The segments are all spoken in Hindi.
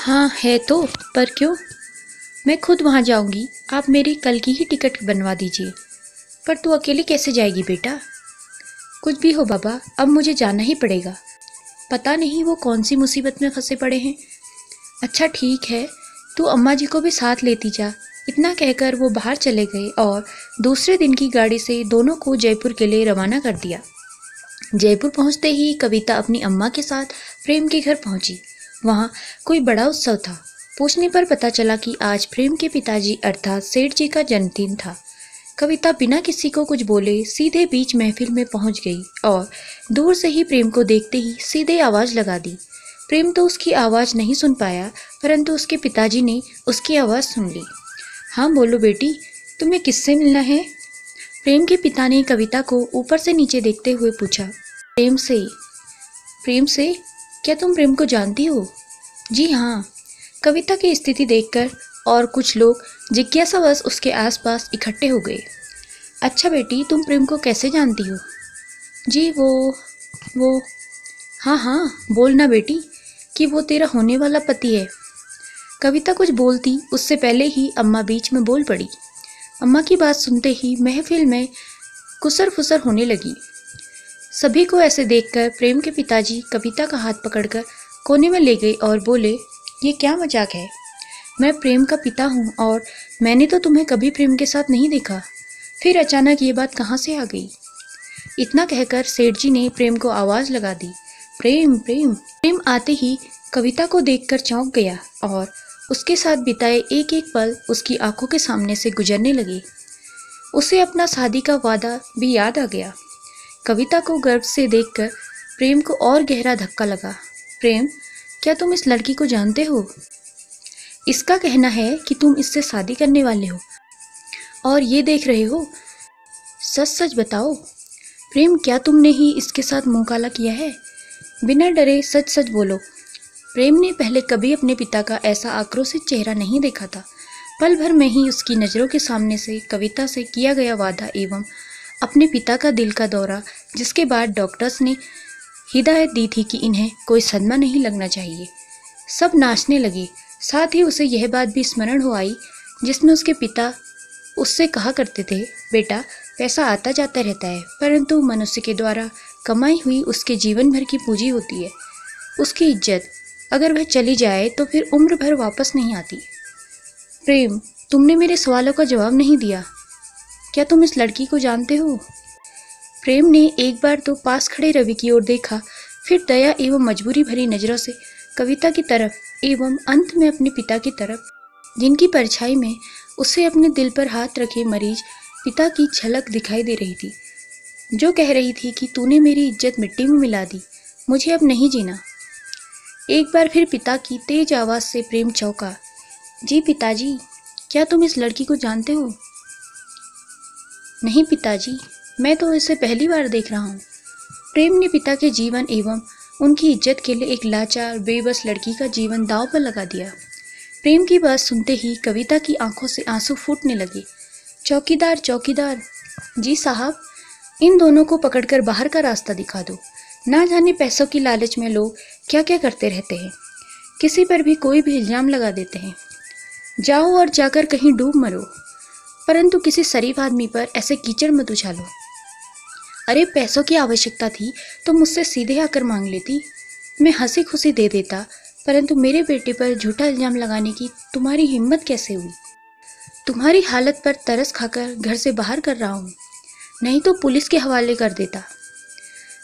हाँ है तो, पर क्यों? मैं खुद वहाँ जाऊँगी, आप मेरी कल की ही टिकट बनवा दीजिए। पर तू अकेली कैसे जाएगी बेटा? कुछ भी हो बाबा, अब मुझे जाना ही पड़ेगा। पता नहीं वो कौन सी मुसीबत में फंसे पड़े हैं। अच्छा ठीक है, तू अम्मा जी को भी साथ लेती जा। इतना कहकर वो बाहर चले गए और दूसरे दिन की गाड़ी से दोनों को जयपुर के लिए रवाना कर दिया। जयपुर पहुंचते ही कविता अपनी अम्मा के साथ प्रेम के घर पहुंची। वहां कोई बड़ा उत्सव था। पूछने पर पता चला कि आज प्रेम के पिताजी अर्थात सेठ जी का जन्मदिन था। कविता बिना किसी को कुछ बोले सीधे बीच महफिल में पहुंच गई और दूर से ही प्रेम को देखते ही सीधे आवाज लगा दी। प्रेम तो उसकी आवाज नहीं सुन पाया, परंतु उसके पिताजी ने उसकी आवाज सुन ली। हाँ बोलो बेटी, तुम्हें किससे मिलना है? प्रेम के पिता ने कविता को ऊपर से नीचे देखते हुए पूछा। प्रेम से। प्रेम से? क्या तुम प्रेम को जानती हो? जी हाँ। कविता की स्थिति देखकर और कुछ लोग जिज्ञासावश उसके आसपास इकट्ठे हो गए। अच्छा बेटी, तुम प्रेम को कैसे जानती हो? जी वो हाँ हाँ, बोलना बेटी कि वो तेरा होने वाला पति है। कविता कुछ बोलती उससे पहले ही अम्मा बीच में बोल पड़ी। अम्मा की बात सुनते ही महफिल में कुसर फुसर होने लगी। सभी को ऐसे देखकर प्रेम के पिताजी कविता का हाथ पकड़कर कोने में ले गए और बोले, ये क्या मजाक है? मैं प्रेम का पिता हूँ और मैंने तो तुम्हें कभी प्रेम के साथ नहीं देखा। फिर अचानक ये बात कहाँ से आ गई? इतना कहकर सेठ जी ने प्रेम को आवाज लगा दी। प्रेम प्रेम प्रेम आते ही कविता को देखकर चौंक गया और उसके साथ बिताए एक एक पल उसकी आंखों के सामने से गुजरने लगे। उसे अपना शादी का वादा भी याद आ गया। कविता को गर्व से देखकर प्रेम को और गहरा धक्का लगा। प्रेम, क्या तुम इस लड़की को जानते हो? इसका कहना है कि तुम इससे शादी करने वाले हो और ये देख रहे हो। सच सच बताओ प्रेम, क्या तुमने ही इसके साथ मुंह काला किया है? बिना डरे सच सच बोलो। प्रेम ने पहले कभी अपने पिता का ऐसा आक्रोशित चेहरा नहीं देखा था। पल भर में ही उसकी नज़रों के सामने से कविता से किया गया वादा एवं अपने पिता का दिल का दौरा, जिसके बाद डॉक्टर्स ने हिदायत दी थी कि इन्हें कोई सदमा नहीं लगना चाहिए, सब नाचने लगे। साथ ही उसे यह बात भी स्मरण हो आई जिसमें उसके पिता उससे कहा करते थे, बेटा पैसा आता जाता रहता है, परंतु मनुष्य के द्वारा कमाई हुई उसके जीवन भर की पूंजी होती है। उसकी इज्जत अगर वह चली जाए तो फिर उम्र भर वापस नहीं आती। प्रेम, तुमने मेरे सवालों का जवाब नहीं दिया। क्या तुम इस लड़की को जानते हो? प्रेम ने एक बार तो पास खड़े रवि की ओर देखा, फिर दया एवं मजबूरी भरी नजरों से कविता की तरफ एवं अंत में अपने पिता की तरफ, जिनकी परछाई में उसे अपने दिल पर हाथ रखे मरीज पिता की झलक दिखाई दे रही थी, जो कह रही थी कि तूने मेरी इज्जत मिट्टी में मिला दी, मुझे अब नहीं जीना। एक बार फिर पिता की तेज आवाज से प्रेम चौंका। जी पिताजी, क्या तुम इस लड़की को जानते हो? नहीं पिताजी, मैं तो इसे पहली बार देख रहा हूँ। प्रेम ने पिता के जीवन एवं उनकी इज्जत के लिए एक लाचार बेबस लड़की का जीवन दांव पर लगा दिया। प्रेम की बात सुनते ही कविता की आंखों से आंसू फूटने लगे। चौकीदार चौकीदार। जी साहब, इन दोनों को पकड़कर बाहर का रास्ता दिखा दो। ना जाने पैसों की लालच में लोग क्या क्या करते रहते हैं, किसी पर भी कोई भी इल्जाम लगा देते हैं। जाओ और जाकर कहीं डूब मरो, परंतु किसी शरीफ आदमी पर ऐसे कीचड़ मत उछालो। अरे पैसों की आवश्यकता थी तो मुझसे सीधे आकर मांग लेती, मैं हंसी खुशी दे देता, परंतु मेरे बेटे पर झूठा इल्जाम लगाने की तुम्हारी हिम्मत कैसे हुई? तुम्हारी हालत पर तरस खाकर घर से बाहर कर रहा हूँ, नहीं तो पुलिस के हवाले कर देता।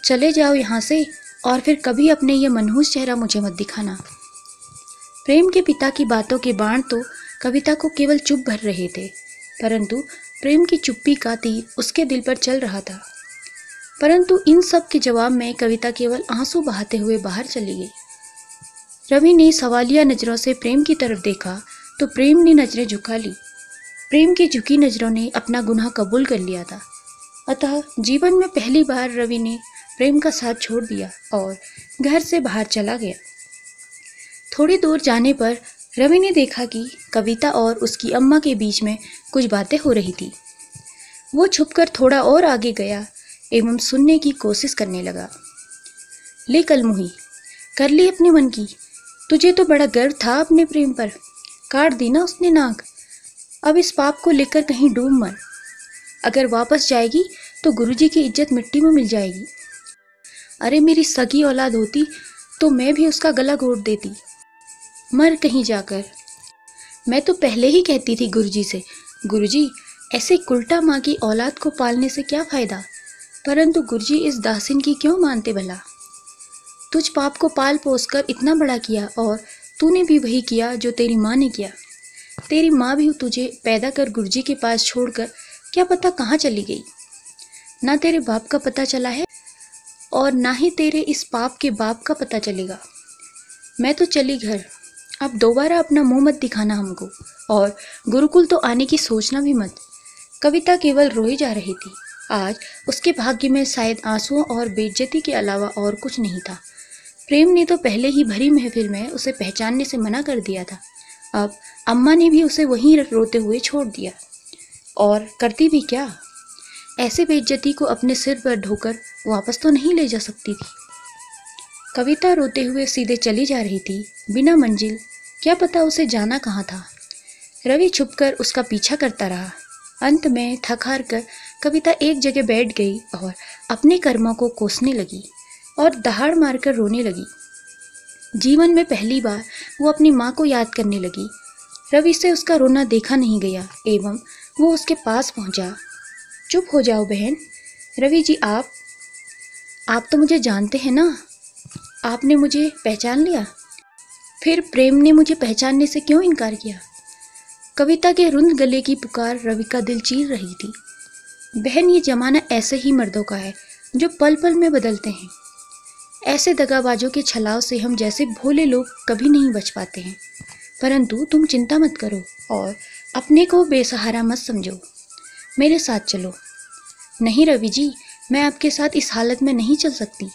चले जाओ यहाँ से और फिर कभी अपने ये मनहूस चेहरा मुझे मत दिखाना। प्रेम के पिता की बातों के बाण तो कविता को केवल चुप भर रहे थे, परंतु प्रेम की चुप्पी का तीर उसके दिल पर चल रहा था। परंतु इन सब के जवाब में कविता केवल आंसू बहाते हुए बाहर चली गई। रवि ने सवालिया नजरों से प्रेम की तरफ देखा तो प्रेम ने नजरें झुका ली। प्रेम की झुकी नजरों ने अपना गुनाह कबूल कर लिया था। अतः जीवन में पहली बार रवि ने प्रेम का साथ छोड़ दिया और घर से बाहर चला गया। थोड़ी दूर जाने पर रवि ने देखा कि कविता और उसकी अम्मा के बीच में कुछ बातें हो रही थी। वो छुपकर थोड़ा और आगे गया एवं सुनने की कोशिश करने लगा। ले कलमुही, कर ली अपने मन की। तुझे तो बड़ा गर्व था अपने प्रेम पर, काट दी ना उसने नाक। अब इस पाप को लेकर कहीं डूब मर। अगर वापस जाएगी तो गुरुजी की इज्जत मिट्टी में मिल जाएगी। अरे मेरी सगी औलाद होती तो मैं भी उसका गला घोट देती। मर कहीं जाकर। मैं तो पहले ही कहती थी गुरुजी से, गुरुजी ऐसे उल्टा माँ की औलाद को पालने से क्या फायदा, परंतु गुरुजी इस दासिन की क्यों मानते भला। तुझ पाप को पाल पोस कर इतना बड़ा किया और तूने भी वही किया जो तेरी माँ ने किया। तेरी माँ भी तुझे पैदा कर गुरुजी के पास छोड़कर क्या पता कहाँ चली गई। ना तेरे बाप का पता चला है और ना ही तेरे इस पाप के बाप का पता चलेगा। मैं तो चली घर, अब दोबारा अपना मुंह मत दिखाना हमको, और गुरुकुल तो आने की सोचना भी मत। कविता केवल रोई जा रही थी। आज उसके भाग्य में शायद आंसुओं और बेइज्जती के अलावा और कुछ नहीं था। प्रेम ने तो पहले ही भरी महफिल में उसे पहचानने से मना कर दिया था। अब अम्मा ने भी उसे वहीं रोते हुए छोड़ दिया। और करती भी क्या, ऐसे बेइज्जती को अपने सिर पर ढोकर वापस तो नहीं ले जा सकती थी। कविता रोते हुए सीधे चली जा रही थी, बिना मंजिल। क्या पता उसे जाना कहाँ था। रवि छुपकर उसका पीछा करता रहा। अंत में थक हार कर कविता एक जगह बैठ गई और अपने कर्मों को कोसने लगी और दहाड़ मारकर रोने लगी। जीवन में पहली बार वो अपनी माँ को याद करने लगी। रवि से उसका रोना देखा नहीं गया एवं वो उसके पास पहुंचा। चुप हो जाओ बहन। रवि जी, आप तो मुझे जानते हैं ना, आपने मुझे पहचान लिया। फिर प्रेम ने मुझे पहचानने से क्यों इनकार किया। कविता के रुंध गले की पुकार रवि का दिल चीर रही थी। बहन, ये जमाना ऐसे ही मर्दों का है जो पल पल में बदलते हैं। ऐसे दगाबाजों के छलाव से हम जैसे भोले लोग कभी नहीं बच पाते हैं। परंतु तुम चिंता मत करो और अपने को बेसहारा मत समझो। मेरे साथ चलो। नहीं रवि जी, मैं आपके साथ इस हालत में नहीं चल सकती।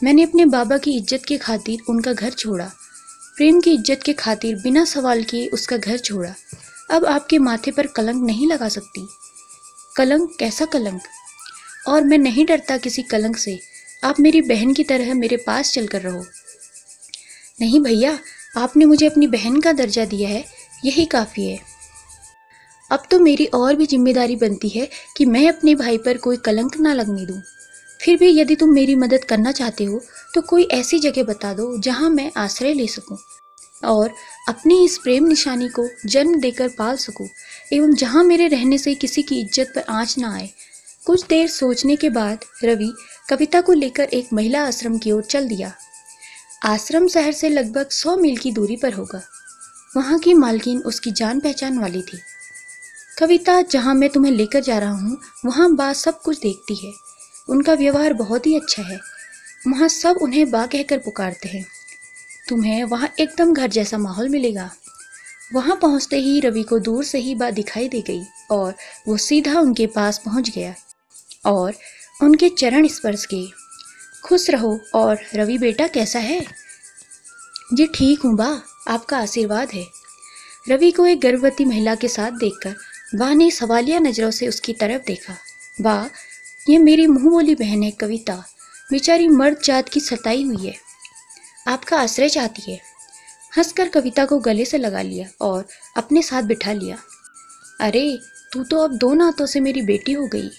मैंने अपने बाबा की इज्जत के खातिर उनका घर छोड़ा, प्रेम की इज्जत के खातिर बिना सवाल किए उसका घर छोड़ा। अब आपके माथे पर कलंक नहीं लगा सकती। कलंक? कैसा कलंक? और मैं नहीं डरता किसी कलंक से। आप मेरी बहन की तरह मेरे पास चलकर रहो। नहीं भैया, आपने मुझे अपनी बहन का दर्जा दिया है, यही काफ़ी है। अब तो मेरी और भी जिम्मेदारी बनती है कि मैं अपने भाई पर कोई कलंक ना लगने दूं। फिर भी यदि तुम मेरी मदद करना चाहते हो तो कोई ऐसी जगह बता दो जहां मैं आश्रय ले सकूं और अपनी इस प्रेम निशानी को जन्म देकर पाल सकूं, एवं जहां मेरे रहने से किसी की इज्जत पर आंच ना आए। कुछ देर सोचने के बाद रवि कविता को लेकर एक महिला आश्रम की ओर चल दिया। आश्रम शहर से लगभग 100 मील की दूरी पर होगा। वहां की मालकिन उसकी जान पहचान वाली थी। कविता, जहां मैं तुम्हें लेकर जा रहा हूँ वहां बा सब कुछ देखती है। उनका व्यवहार बहुत ही अच्छा है। वहां सब उन्हें बा कहकर पुकारते हैं। तुम्हें वहां एकदम घर जैसा माहौल मिलेगा। वहां पहुंचते ही रवि को दूर से ही बा दिखाई दे गई और वो सीधा उनके पास पहुंच गया और उनके चरण स्पर्श किए। खुश रहो। और रवि बेटा कैसा है? जी ठीक हूँ बा, आपका आशीर्वाद है। रवि को एक गर्भवती महिला के साथ देखकर बा ने सवालिया नजरों से उसकी तरफ देखा। बा, ये मेरी मुंह बोली बहन है कविता, बेचारी मर्द जात की सताई हुई है, आपका आश्रय चाहती है। हंसकर कविता को गले से लगा लिया और अपने साथ बिठा लिया। अरे तू तो अब 2 नातों से मेरी बेटी हो गई।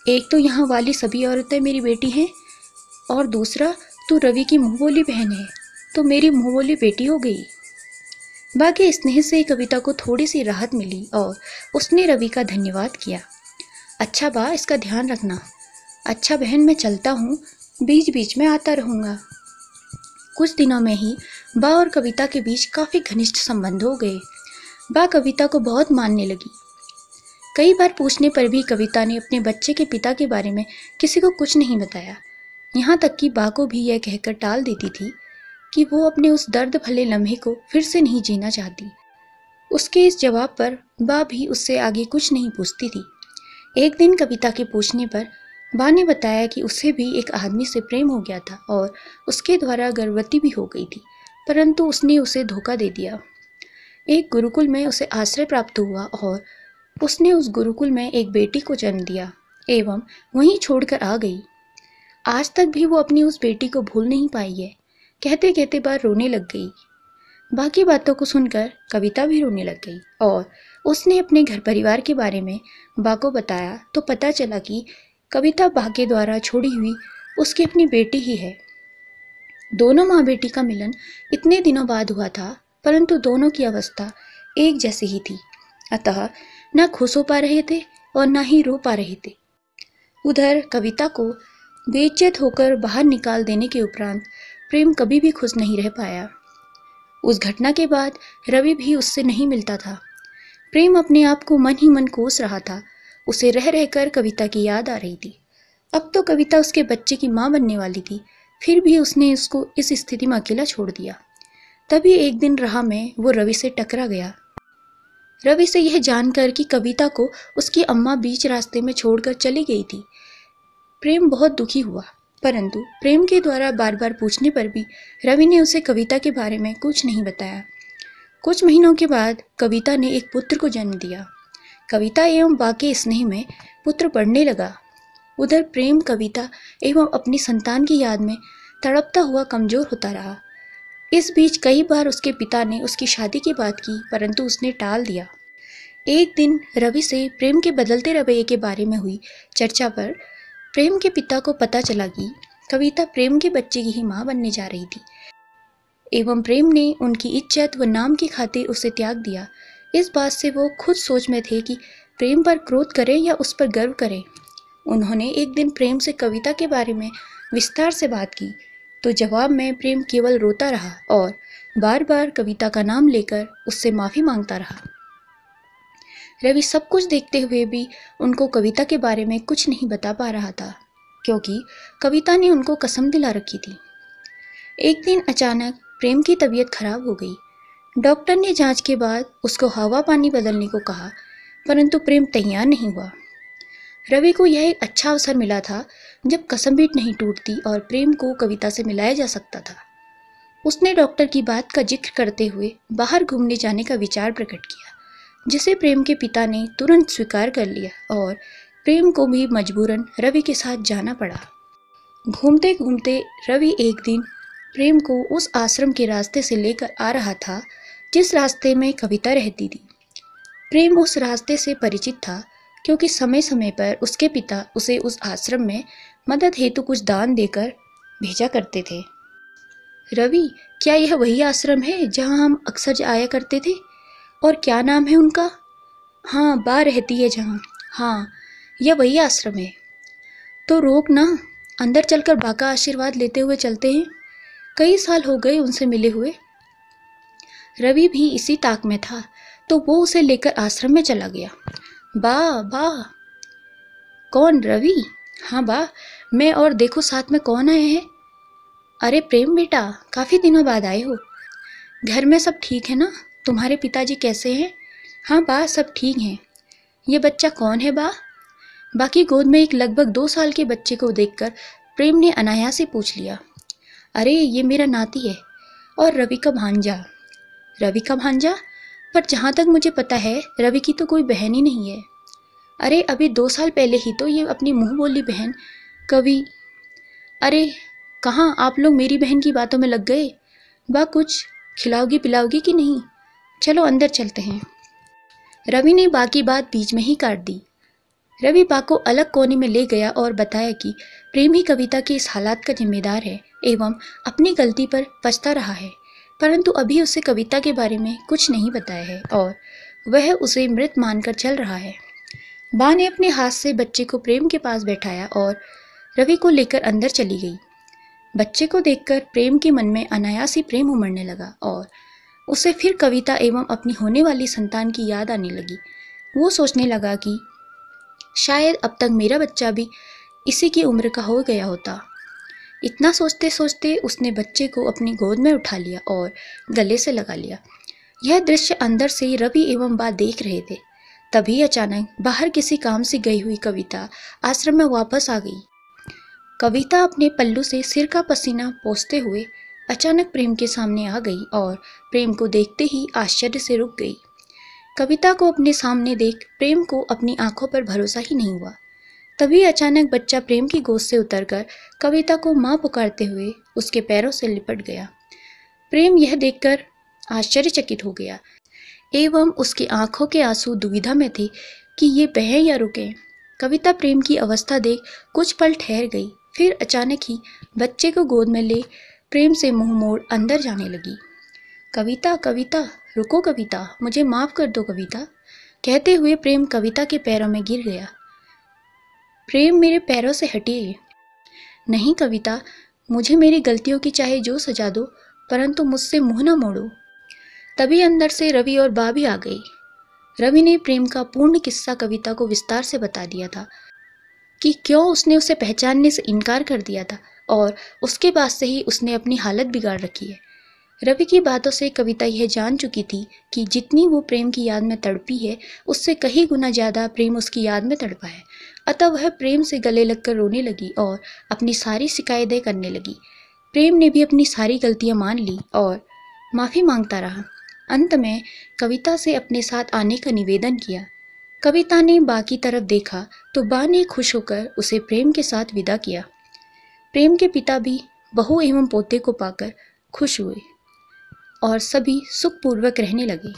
एक तो यहाँ वाली सभी औरतें मेरी बेटी हैं और दूसरा तू रवि की मुंह बोली बहन है तो मेरी मुंह बोली बेटी हो गई। बा के स्नेह से कविता को थोड़ी सी राहत मिली और उसने रवि का धन्यवाद किया। अच्छा बा, इसका ध्यान रखना। अच्छा बहन, मैं चलता हूँ, बीच बीच में आता रहूँगा। कुछ दिनों में ही बा और कविता के बीच काफ़ी घनिष्ठ संबंध हो गए। बा कविता को बहुत मानने लगी। कई बार पूछने पर भी कविता ने अपने बच्चे के पिता के बारे में किसी को कुछ नहीं बताया। यहाँ तक कि बा को भी यह कहकर टाल देती थी कि वो अपने उस दर्द भले लम्हे को फिर से नहीं जीना चाहती। उसके इस जवाब पर बा भी उससे आगे कुछ नहीं पूछती थी। एक दिन कविता के पूछने पर बा ने बताया कि उसे भी एक आदमी से प्रेम हो गया था और उसके द्वारा गर्भवती भी हो गई थी, परंतु उसने उसे धोखा दे दिया। एक गुरुकुल में उसे आश्रय प्राप्त हुआ और उसने उस गुरुकुल में एक बेटी को जन्म दिया एवं वहीं छोड़कर आ गई। आज तक भी वो अपनी उस बेटी को भूल नहीं पाई है। कहते कहते बार रोने लग गई। बाकी बातों को सुनकर कविता भी रोने लग गई और उसने अपने घर परिवार के बारे में बा को बताया तो पता चला कि कविता बा के द्वारा छोड़ी हुई उसकी अपनी बेटी ही है। दोनों माँ बेटी का मिलन इतने दिनों बाद हुआ था, परंतु दोनों की अवस्था एक जैसी ही थी, अतः न खुश हो पा रहे थे और न ही रो पा रहे थे। उधर कविता को बेइज्जत होकर बाहर निकाल देने के उपरांत प्रेम कभी भी खुश नहीं रह पाया। उस घटना के बाद रवि भी उससे नहीं मिलता था। प्रेम अपने आप को मन ही मन कोस रहा था। उसे रह रहकर कविता की याद आ रही थी। अब तो कविता उसके बच्चे की माँ बनने वाली थी, फिर भी उसने उसको इस स्थिति में अकेला छोड़ दिया। तभी एक दिन राह में वो रवि से टकरा गया। रवि से यह जानकर कि कविता को उसकी अम्मा बीच रास्ते में छोड़कर चली गई थी, प्रेम बहुत दुखी हुआ। परंतु प्रेम के द्वारा बार बार पूछने पर भी रवि ने उसे कविता के बारे में कुछ नहीं बताया। कुछ महीनों के बाद कविता ने एक पुत्र को जन्म दिया। कविता एवं बा के स्नेह में पुत्र बढ़ने लगा। उधर प्रेम कविता एवं अपनी संतान की याद में तड़पता हुआ कमजोर होता रहा। इस बीच कई बार उसके पिता ने उसकी शादी की बात की, परंतु उसने टाल दिया। एक दिन रवि से प्रेम के बदलते रवैये के बारे में हुई चर्चा पर प्रेम के पिता को पता चला कि कविता प्रेम के बच्चे की ही मां बनने जा रही थी एवं प्रेम ने उनकी इज्जत व नाम की खातिर उसे त्याग दिया। इस बात से वो खुद सोच में थे कि प्रेम पर क्रोध करें या उस पर गर्व करें। उन्होंने एक दिन प्रेम से कविता के बारे में विस्तार से बात की, तो जवाब में प्रेम केवल रोता रहा और बार बार कविता का नाम लेकर उससे माफ़ी मांगता रहा। रवि सब कुछ देखते हुए भी उनको कविता के बारे में कुछ नहीं बता पा रहा था, क्योंकि कविता ने उनको कसम दिला रखी थी। एक दिन अचानक प्रेम की तबीयत खराब हो गई। डॉक्टर ने जांच के बाद उसको हवा पानी बदलने को कहा, परंतु प्रेम तैयार नहीं हुआ। रवि को यह एक अच्छा अवसर मिला था जब कसम भी नहीं टूटती और प्रेम को कविता से मिलाया जा सकता था। उसने डॉक्टर की बात का जिक्र करते हुए बाहर घूमने जाने का विचार प्रकट किया, जिसे प्रेम के पिता ने तुरंत स्वीकार कर लिया और प्रेम को भी मजबूरन रवि के साथ जाना पड़ा। घूमते घूमते रवि एक दिन प्रेम को उस आश्रम के रास्ते से लेकर आ रहा था जिस रास्ते में कविता रहती थी। प्रेम उस रास्ते से परिचित था, क्योंकि समय समय पर उसके पिता उसे उस आश्रम में मदद हेतु कुछ दान देकर भेजा करते थे। रवि, क्या यह वही आश्रम है जहां हम अक्सर आया करते थे? और क्या नाम है उनका? हाँ, बा रहती है जहाँ। हाँ, यह वही आश्रम है। तो रोक ना, अंदर चलकर बा का आशीर्वाद लेते हुए चलते हैं। कई साल हो गए उनसे मिले हुए। रवि भी इसी ताक में था, तो वो उसे लेकर आश्रम में चला गया। बा बा। कौन, रवि? हाँ बा, मैं, और देखो साथ में कौन आए हैं। अरे प्रेम बेटा, काफ़ी दिनों बाद आए हो। घर में सब ठीक है ना? तुम्हारे पिताजी कैसे हैं? हाँ बा, सब ठीक हैं। ये बच्चा कौन है बा? बाकी गोद में एक लगभग 2 साल के बच्चे को देखकर प्रेम ने अनायास से पूछ लिया। अरे ये मेरा नाती है और रवि का भांजा। रवि का भांजा? पर जहाँ तक मुझे पता है रवि की तो कोई बहन ही नहीं है। अरे अभी 2 साल पहले ही तो ये अपनी मुँह बोली बहन कवि। अरे कहाँ आप लोग मेरी बहन की बातों में लग गए? बा कुछ खिलाओगी पिलाओगी कि नहीं? चलो अंदर चलते हैं। रवि ने बा की बात बीच में ही काट दी। रवि बा को अलग कोने में ले गया और बताया कि प्रेम ही कविता के इस हालात का जिम्मेदार है एवं अपनी गलती पर पछता रहा है, परंतु अभी उसे कविता के बारे में कुछ नहीं बताया है और वह उसे मृत मानकर चल रहा है। बा ने अपने हाथ से बच्चे को प्रेम के पास बैठाया और रवि को लेकर अंदर चली गई। बच्चे को देखकर प्रेम के मन में अनायास ही प्रेम उमड़ने लगा और उसे फिर कविता एवं अपनी होने वाली संतान की याद आने लगी। वो सोचने लगा कि शायद अब तक मेरा बच्चा भी इसी की उम्र का हो गया होता। इतना सोचते सोचते उसने बच्चे को अपनी गोद में उठा लिया और गले से लगा लिया। यह दृश्य अंदर से रवि एवं बा देख रहे थे। तभी अचानक बाहर किसी काम से गई हुई कविता आश्रम में वापस आ गई। कविता अपने पल्लू से सिर का पसीना पोंछते हुए अचानक प्रेम के सामने आ गई और प्रेम को देखते ही आश्चर्य से रुक गई। कविता को अपने सामने देख प्रेम को अपनी आंखों पर भरोसा ही नहीं हुआ। तभी अचानक बच्चा प्रेम की गोद से उतरकर कविता को माँ पुकारते हुए उसके पैरों से लिपट गया। प्रेम यह देखकर आश्चर्यचकित हो गया एवं उसकी आंखों के आंसू दुविधा में थे कि ये बहें या रुकें। कविता प्रेम की अवस्था देख कुछ पल ठहर गई, फिर अचानक ही बच्चे को गोद में ले प्रेम से मुंह मोड़ अंदर जाने लगी। कविता कविता रुको, कविता मुझे माफ कर दो कविता, कहते हुए प्रेम कविता के पैरों में गिर गया। प्रेम मेरे पैरों से हटिए। नहीं कविता, मुझे मेरी गलतियों की चाहे जो सजा दो, परंतु मुझसे मुंह न मोड़ो। तभी अंदर से रवि और बा भी आ गई। रवि ने प्रेम का पूर्ण किस्सा कविता को विस्तार से बता दिया था कि क्यों उसने उसे पहचानने से इनकार कर दिया था और उसके बाद से ही उसने अपनी हालत बिगाड़ रखी है। रवि की बातों से कविता यह जान चुकी थी कि जितनी वो प्रेम की याद में तड़पी है, उससे कहीं गुना ज़्यादा प्रेम उसकी याद में तड़पा है। अतः वह प्रेम से गले लगकर रोने लगी और अपनी सारी शिकायतें करने लगी। प्रेम ने भी अपनी सारी गलतियां मान ली और माफ़ी मांगता रहा। अंत में कविता से अपने साथ आने का निवेदन किया। कविता ने बा की तरफ देखा तो बा ने खुश होकर उसे प्रेम के साथ विदा किया। प्रेम के पिता भी बहू एवं पोते को पाकर खुश हुए और सभी सुखपूर्वक रहने लगे।